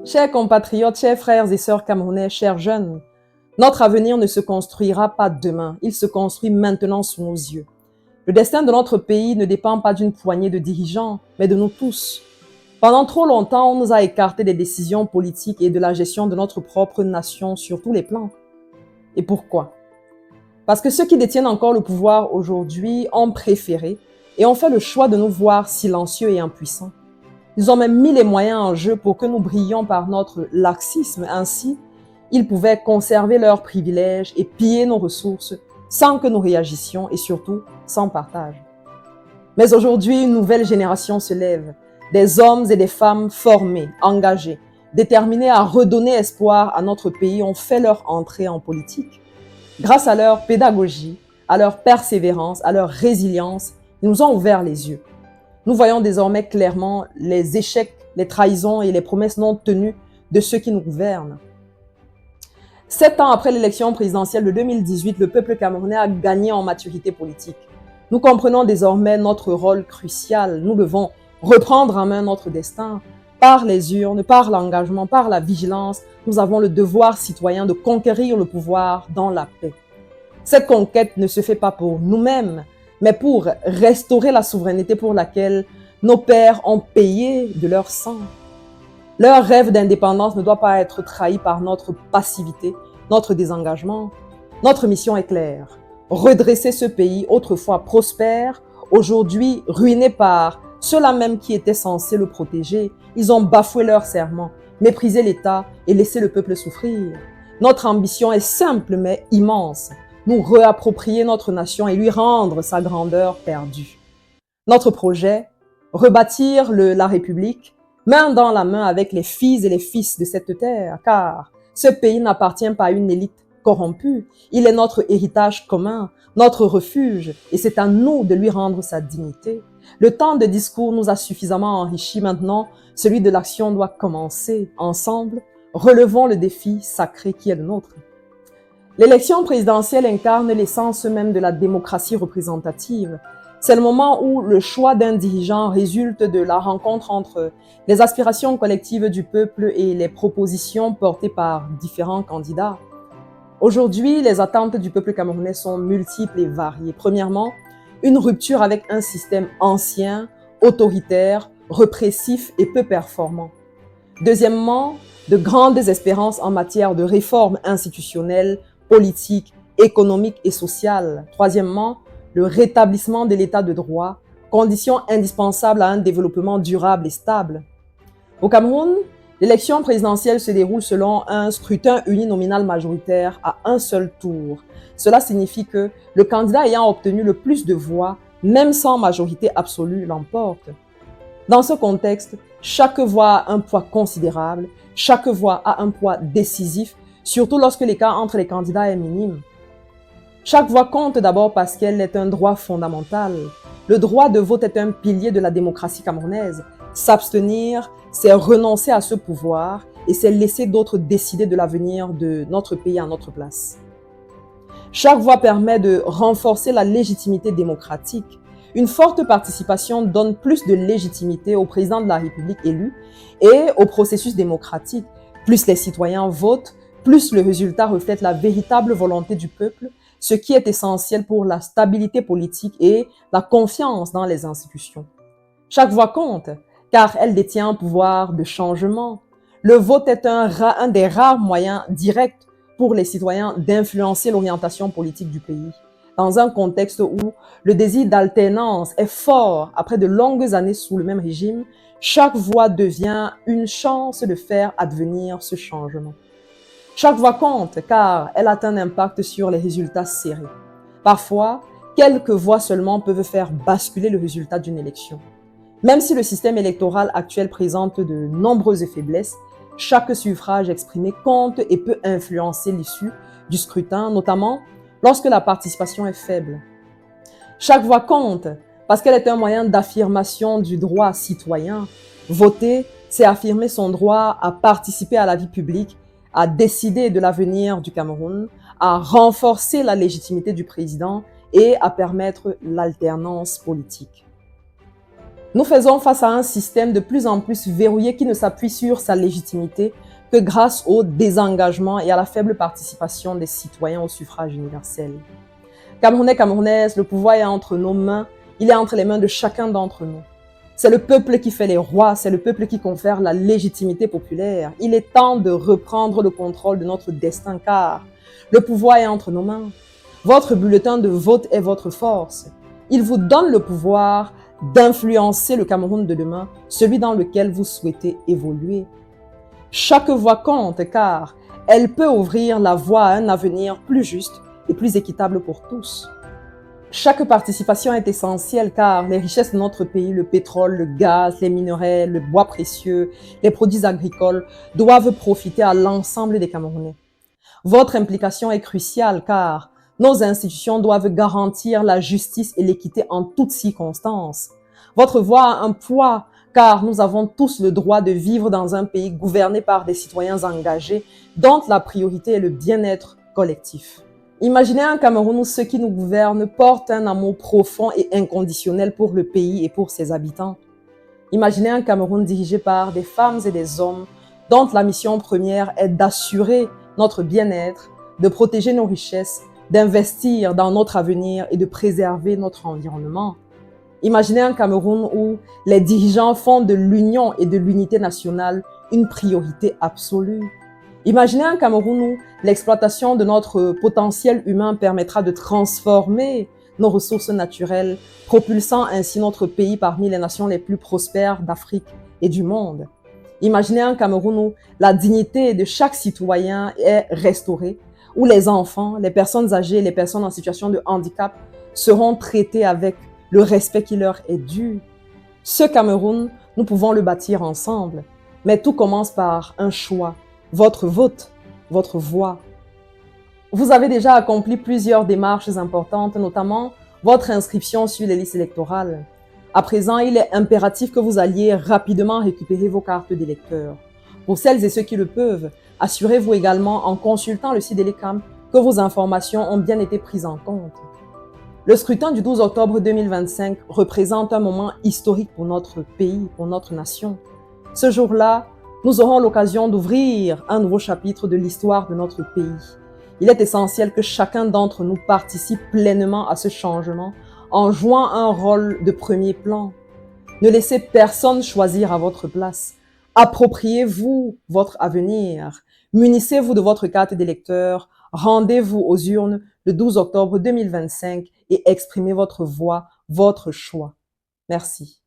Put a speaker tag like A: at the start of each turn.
A: Chers compatriotes, chers frères et sœurs camerounais, chers jeunes, notre avenir ne se construira pas demain, il se construit maintenant sous nos yeux. Le destin de notre pays ne dépend pas d'une poignée de dirigeants, mais de nous tous. Pendant trop longtemps, on nous a écartés des décisions politiques et de la gestion de notre propre nation sur tous les plans. Et pourquoi? Parce que ceux qui détiennent encore le pouvoir aujourd'hui ont préféré et ont fait le choix de nous voir silencieux et impuissants. Ils ont même mis les moyens en jeu pour que nous brillions par notre laxisme. Ainsi, ils pouvaient conserver leurs privilèges et piller nos ressources sans que nous réagissions et surtout sans partage. Mais aujourd'hui, une nouvelle génération se lève. Des hommes et des femmes formés, engagés, déterminés à redonner espoir à notre pays ont fait leur entrée en politique. Grâce à leur pédagogie, à leur persévérance, à leur résilience, ils nous ont ouvert les yeux. Nous voyons désormais clairement les échecs, les trahisons et les promesses non tenues de ceux qui nous gouvernent. 7 ans après l'élection présidentielle de 2018, le peuple camerounais a gagné en maturité politique. Nous comprenons désormais notre rôle crucial. Nous devons reprendre en main notre destin. Par les urnes, par l'engagement, par la vigilance, nous avons le devoir citoyen de conquérir le pouvoir dans la paix. Cette conquête ne se fait pas pour nous-mêmes, mais pour restaurer la souveraineté pour laquelle nos pères ont payé de leur sang. Leur rêve d'indépendance ne doit pas être trahi par notre passivité, notre désengagement. Notre mission est claire. Redresser ce pays autrefois prospère, aujourd'hui ruiné par ceux-là même qui étaient censés le protéger. Ils ont bafoué leur serment, méprisé l'État et laissé le peuple souffrir. Notre ambition est simple mais immense. Nous réapproprier notre nation et lui rendre sa grandeur perdue. Notre projet, rebâtir la République, main dans la main avec les filles et les fils de cette terre, car ce pays n'appartient pas à une élite corrompue, il est notre héritage commun, notre refuge, et c'est à nous de lui rendre sa dignité. Le temps de discours nous a suffisamment enrichis, maintenant celui de l'action doit commencer. Ensemble, relevons le défi sacré qui est le nôtre. L'élection présidentielle incarne l'essence même de la démocratie représentative. C'est le moment où le choix d'un dirigeant résulte de la rencontre entre les aspirations collectives du peuple et les propositions portées par différents candidats. Aujourd'hui, les attentes du peuple camerounais sont multiples et variées. Premièrement, une rupture avec un système ancien, autoritaire, répressif et peu performant. Deuxièmement, de grandes espérances en matière de réformes institutionnelles, politiques, économiques et sociales. Troisièmement, le rétablissement de l'état de droit, condition indispensable à un développement durable et stable. Au Cameroun, l'élection présidentielle se déroule selon un scrutin uninominal majoritaire à un seul tour. Cela signifie que le candidat ayant obtenu le plus de voix, même sans majorité absolue, l'emporte. Dans ce contexte, chaque voix a un poids considérable, chaque voix a un poids décisif, surtout lorsque l'écart entre les candidats est minime. Chaque voix compte d'abord parce qu'elle est un droit fondamental. Le droit de vote est un pilier de la démocratie camerounaise. S'abstenir, c'est renoncer à ce pouvoir et c'est laisser d'autres décider de l'avenir de notre pays à notre place. Chaque voix permet de renforcer la légitimité démocratique. Une forte participation donne plus de légitimité au président de la République élu et au processus démocratique. Plus les citoyens votent, plus le résultat reflète la véritable volonté du peuple, ce qui est essentiel pour la stabilité politique et la confiance dans les institutions. Chaque voix compte, car elle détient un pouvoir de changement. Le vote est un des rares moyens directs pour les citoyens d'influencer l'orientation politique du pays. Dans un contexte où le désir d'alternance est fort après de longues années sous le même régime, chaque voix devient une chance de faire advenir ce changement. Chaque voix compte car elle a un impact sur les résultats serrés. Parfois, quelques voix seulement peuvent faire basculer le résultat d'une élection. Même si le système électoral actuel présente de nombreuses faiblesses, chaque suffrage exprimé compte et peut influencer l'issue du scrutin, notamment lorsque la participation est faible. Chaque voix compte parce qu'elle est un moyen d'affirmation du droit citoyen. Voter, c'est affirmer son droit à participer à la vie publique, à décider de l'avenir du Cameroun, à renforcer la légitimité du président et à permettre l'alternance politique. Nous faisons face à un système de plus en plus verrouillé qui ne s'appuie sur sa légitimité que grâce au désengagement et à la faible participation des citoyens au suffrage universel. Camerounais, Camerounaises, le pouvoir est entre nos mains, il est entre les mains de chacun d'entre nous. C'est le peuple qui fait les rois, c'est le peuple qui confère la légitimité populaire. Il est temps de reprendre le contrôle de notre destin car le pouvoir est entre nos mains. Votre bulletin de vote est votre force. Il vous donne le pouvoir d'influencer le Cameroun de demain, celui dans lequel vous souhaitez évoluer. Chaque voix compte car elle peut ouvrir la voie à un avenir plus juste et plus équitable pour tous. Chaque participation est essentielle car les richesses de notre pays, le pétrole, le gaz, les minerais, le bois précieux, les produits agricoles, doivent profiter à l'ensemble des Camerounais. Votre implication est cruciale car nos institutions doivent garantir la justice et l'équité en toutes circonstances. Votre voix a un poids car nous avons tous le droit de vivre dans un pays gouverné par des citoyens engagés dont la priorité est le bien-être collectif. Imaginez un Cameroun où ceux qui nous gouvernent portent un amour profond et inconditionnel pour le pays et pour ses habitants. Imaginez un Cameroun dirigé par des femmes et des hommes dont la mission première est d'assurer notre bien-être, de protéger nos richesses, d'investir dans notre avenir et de préserver notre environnement. Imaginez un Cameroun où les dirigeants font de l'union et de l'unité nationale une priorité absolue. Imaginez un Cameroun où l'exploitation de notre potentiel humain permettra de transformer nos ressources naturelles, propulsant ainsi notre pays parmi les nations les plus prospères d'Afrique et du monde. Imaginez un Cameroun où la dignité de chaque citoyen est restaurée, où les enfants, les personnes âgées, les personnes en situation de handicap seront traités avec le respect qui leur est dû. Ce Cameroun, nous pouvons le bâtir ensemble, mais tout commence par un choix. Votre vote, votre voix. Vous avez déjà accompli plusieurs démarches importantes, notamment votre inscription sur les listes électorales. À présent, il est impératif que vous alliez rapidement récupérer vos cartes d'électeurs. Pour celles et ceux qui le peuvent, assurez-vous également en consultant le site d'Elecam que vos informations ont bien été prises en compte. Le scrutin du 12 octobre 2025 représente un moment historique pour notre pays, pour notre nation. Ce jour-là, nous aurons l'occasion d'ouvrir un nouveau chapitre de l'histoire de notre pays. Il est essentiel que chacun d'entre nous participe pleinement à ce changement en jouant un rôle de premier plan. Ne laissez personne choisir à votre place. Appropriez-vous votre avenir. Munissez-vous de votre carte d'électeur. Rendez-vous aux urnes le 12 octobre 2025 et exprimez votre voix, votre choix. Merci.